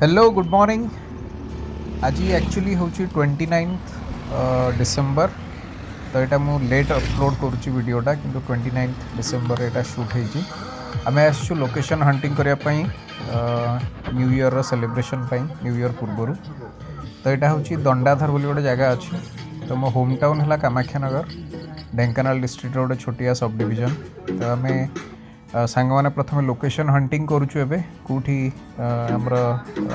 Hello good morning. आज actually हूँ 29 December. तो यहाँ मुझे लेट अपलोड करुच्ची वीडियोटा कि 29 डिसेम्बर यहाँ शूट होती। आम आसु लोकेशन हंटिंग करने new year celebration new year पूर्वर। तो यहाँ हूँ दंडाधर बोली गोटे जगह अच्छी। तो मो होम टाउन है कामाख्यानगर, ढेंकानाल डिस्ट्रिक्ट गोटे छोटिया सब डिविजन। तो आम सांग मैंने प्रथम लोकेशन हंटिंग करुचु एबे कौटी आमर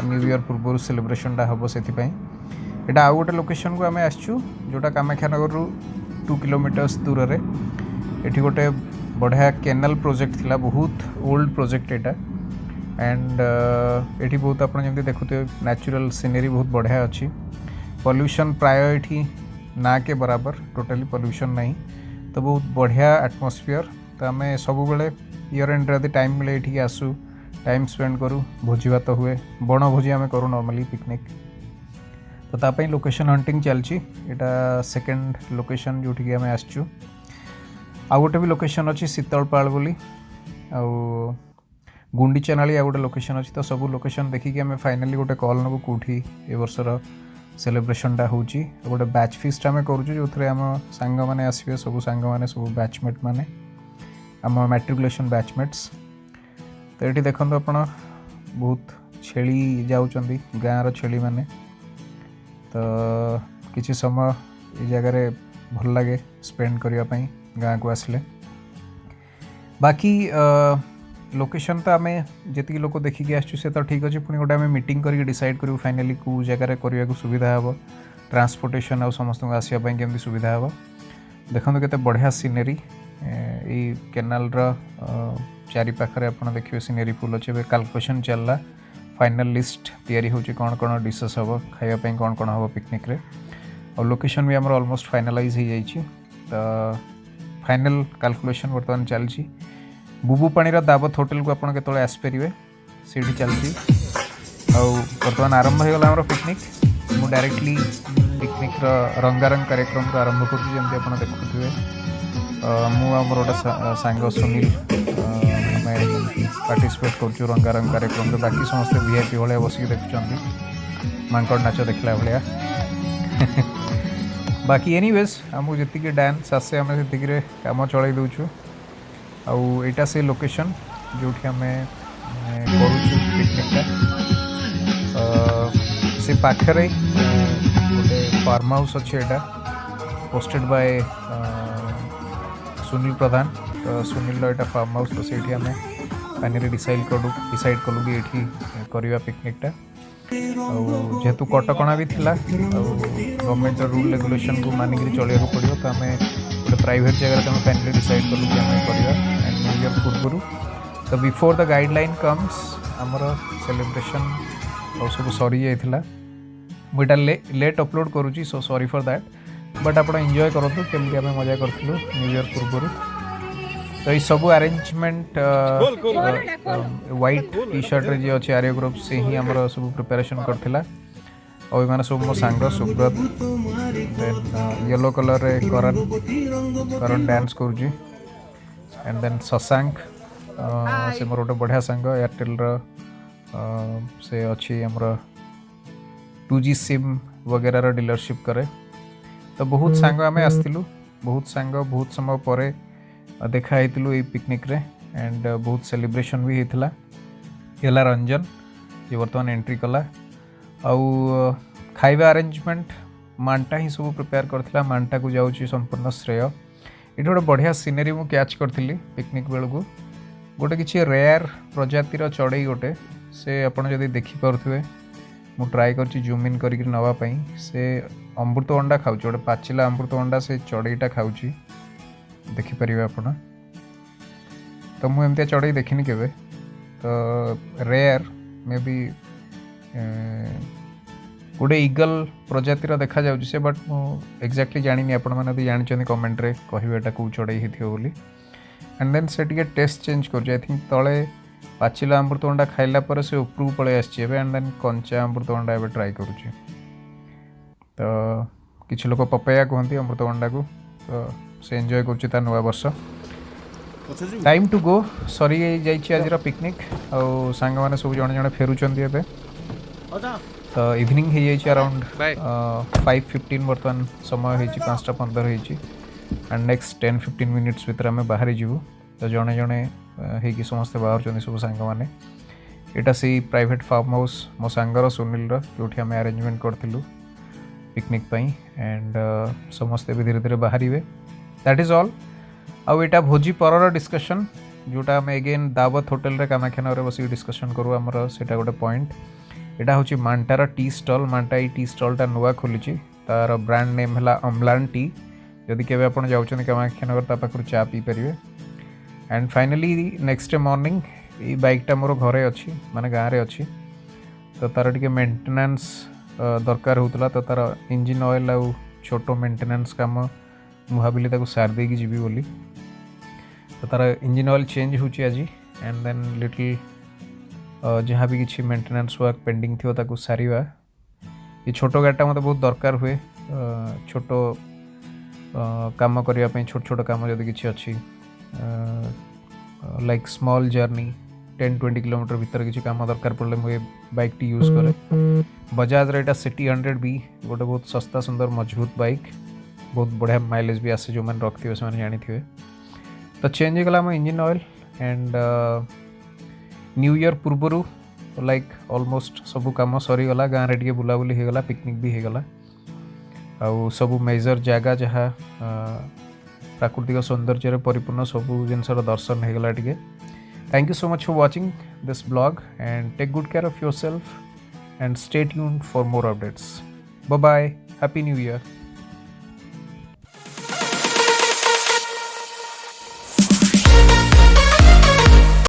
न्यू ईयर पूर्व सेलिब्रेशनटा हम से यहाँ आउ गोटे लोकेशन को आम आसचु जोटा कामाख्यानगर रु 2 किलोमीटर्स दूर रे। एठी गोटे बढ़िया केनाल प्रोजेक्ट थिला, बहुत ओल्ड प्रोजेक्ट एटा। एंड एठी बहुत आप देखुते नेचुरल सीनरी बहुत बढ़िया अच्छी। पॉल्यूशन प्राय एठी ना के बराबर, टोटली पॉल्यूशन नहीं। तो बहुत बढ़िया एटमॉस्फेयर। तो आम सब बेले ईयर एंड रे टाइम मिले ये आसू, टाइम स्पेंड करूँ, भोजी भात हुए, बण भोजी आम करूँ नॉर्मली पिकनिक। तो तापाई लोकेशन हंटिंग चलची। यहाँ सेकेंड लोकेशन जो आम आसचु। आउ गोटे भी लोकेशन अच्छी शीतलपाल बोली, आउ गुंडीचनाली आउ गोटे लोकेशन अच्छी। तो सब लोकेशन देखिकी आम फाइनाली गोटे कॉल नबू कौटी ए वर्षर सेलिब्रेशनटा होची। गोटे बैच फिस्ट आम करूँ जो आम सांग मैंने आसवे, सब सांग मैंने सब बैचमेट मैंने आम मैट्रिकुलेशन बैचमेट्स। तो ये देखो आप बहुत छेली जाऊँगी गाँव छेली मैंने। तो किसी समय ये जगह भल लगे स्पेंड करने गाँव को आसले। बाकी लोकेशन तो आम जी लोग देखिकी आसचु से तो ठीक अच्छे। पुणी गोटे आम मीटिंग करके डिसाइड करूँ फाइनाली कौ जगार करने सुविधा हे, ट्रांसपोर्टेशन आ समस्त आसवाई केमती सुविधा हे। देखो केते बढ़िया सीनेरी ये केनाल चारि पाखरे आप देखिए सीनेरी फुल अच्छे। कैलकुलेशन चलला, फाइनल लिस्ट तैयारी होची कौन कौन डिशेस हम खायापी कौन कौन हम पिकनिक रे। और लोकेशन भी आमर ऑलमोस्ट फाइनालाइज हो जाइए। तो फाइनल कैलकुलेशन बर्तमान चलची। बुबू पानीर दावत होटेल को आपड़ केतले आसपारे से चलती। बर्तमान आरंभ हो गला पिकनिक। मु डायरेक्टली पिकनिक रंगारंग कार्यक्रम को आरंभ करुँच। जमी आप देखुए मोर गोटे सांग सुनील आम पार्टिसिपेट करुँ रंगारंग कार्यक्रम। बाकी समस्ते वीआईपी भाया बसिक देखुं मांकड़ नाच देखला भाया। बाकी एनीवेज आमको जी डांस आसे आम से कम चल दूचु। आईटा से लोकेशन जो आम करुचु पिकनिकटा से पाखे गोटे फार्म हाउस अच्छे। यहाँ पोस्टेड बाय सुनील प्रधान। तो सुनील यहाँ फार्म हाउस। तो से आम फाइनाली डिसाइड कलु कि ये करवा पिकनिकटा। जेहेतु कटकणा भी थिला गवर्नमेंट रूल रेगुलेशन को मानिक चलिया पड़ो। तो आम गोटे प्राइवेट जगह आम फाइनाली डिसाइड कलु कि आम करवा एंड न्यू ईयर पूर्व। तो बिफोर द गाइडलाइन कम्स आमर सेलिब्रेशन और सब सरी जाइथिला। मुझे लेट अपलोड करुँची, so sorry for that. But आप एंजॉय करूँ केमती आम मजा करूँ न्यू ईयर पूर्व। तो ये सब अरेंजमेंट व्हाइट टी शर्ट रे जी अच्छे आर्य ग्रुप से ही आमर सब प्रिपेरेसन करथिला। और ये सब मो सांग सुब्रत, देन येलो कलर रे करण डांस करुँची। एंड देन शशांक से मोर गोटे बढ़िया सांग एयरटेल से अच्छी आमर 2G सिम वगैरह डीलरशिप करे। तो बहुत सांग आम आसलु, बहुत सांग बहुत समय पर देखा ये पिकनिक रे। एंड बहुत सेलिब्रेशन भी होता। येला रंजन ये बर्तमान एंट्री कला। आउ खाइबा अरेंजमेंट मांटा ही सब प्रिपेयर करथिला। मांटा को जाऊँगी संपूर्ण श्रेय। ये गोटे बढ़िया सीनेरी मु कैच करी पिकनिक बेलू को। गोटे किसी रेयर प्रजातिर चढ़ई गोटे से आपड़ जब देखिपे मु ट्राए कर जूम इन करके नापी। से अमृतभंडा खाऊँ, गोटे पाचिला अमृतभंडा से चढ़ईटा खाऊँ देखिपारे आप। तो मुझे चढ़ई देखनी केवे। तो रेयर मे बी गोटे ईगल प्रजातिर देखा जाऊँ से, बट मुझे एक्जाक्टली जानी आपण मैंने जानते कमेंट रे कहटा कौ चढ़ई होती। एंड देन से टेस्ट चेंज कर। आई थिंक तले पाचिला अमृतभंडा खाइला पर से उपरू पलि आसी। एंड देन कंचा अमृतभंडा एवं ट्राए करुँची। तो किसी लोग पपैया कहते अमृतभंडा को। तो से एंजॉय कर नुआ वर्ष। टाइम टू गो सरी जाइए आज पिकनिक। आउ सांग मैंने सब जड़े जड़े फेरुंच। तो इवनिंग हो जाइए अराउंड बाय 5:15 बर्तमान समय हो 5:15 हो एंड नेक्स्ट 10-15 मिनिट्स भितर आम बाहरी जीवु तो जड़े जड़े हो समस्ते बाहर सब सांग मैंने यहाँ से प्राइवेट फार्म हाउस मो सांगर सुनील जो आम अरेंजमेंट करूँ पिकनिक एंड समस्ते भी धीरे धीरे बाहर दैट इज ऑल आउ एटा भोजी पर डिस्कशन जोटा आम एगेन दावत होटेल कामाख्यानगर बस डिस्कशन करूँ आमर से गोटे पॉइंट यहाँ हूँ मांटार टी स्टल मांटा टी स्टलटा नुआ खोली तार ब्रांड नेम है अम्लान टी जदि केवे आपन जाउछन कामाख्यानगर ता पाखर चा पी परिवे and finally next day morning ये बाइकटा मोर घरे अच्छी माने गाँव रे अच्छी तो तार टिके मेंटेनेंस दरकार होता तो तार इंजिन ऑयल आउ छोटो मेंटेनेंस काम मु भाविली ताको सार देकी जीवी बोली तो तार इंजिन ऑयल चेंज होची आज एंड देन लिटिल जहाँ भी किसी मेंटेनेंस वर्क पेंडिंग थी ताको सारिवा ये छोटो गाड़ीटा मत बहुत दरकार हुए छोटो काम करने छोट छोट कम जदि किसी अच्छी लाइक स्मॉल जर्नी 10-20 किलोमीटर भीतर किसी काम दरकार पड़े मुझे बाइक टी यूज करे बजाज रे सिटी 100B गोटे बहुत सस्ता सुंदर मजबूत बाइक बहुत बढ़िया माइलेज भी आसे जो मैंने रखी से जानी थे तो चेंज होगा आम engine oil and new year पूर्वर लाइक ऑलमोस्ट सब कम सरीगला गाँव में बुलाबुली होगला पिकनिक भी होगला आउ सब मेजर जगह जहाँ प्राकृतिक सौंदर्य परिपूर्ण सब जिनसर दर्शन होगला टे thank you so much for watching this blog and take good care of yourself and stay tuned for more updates bye bye happy new year.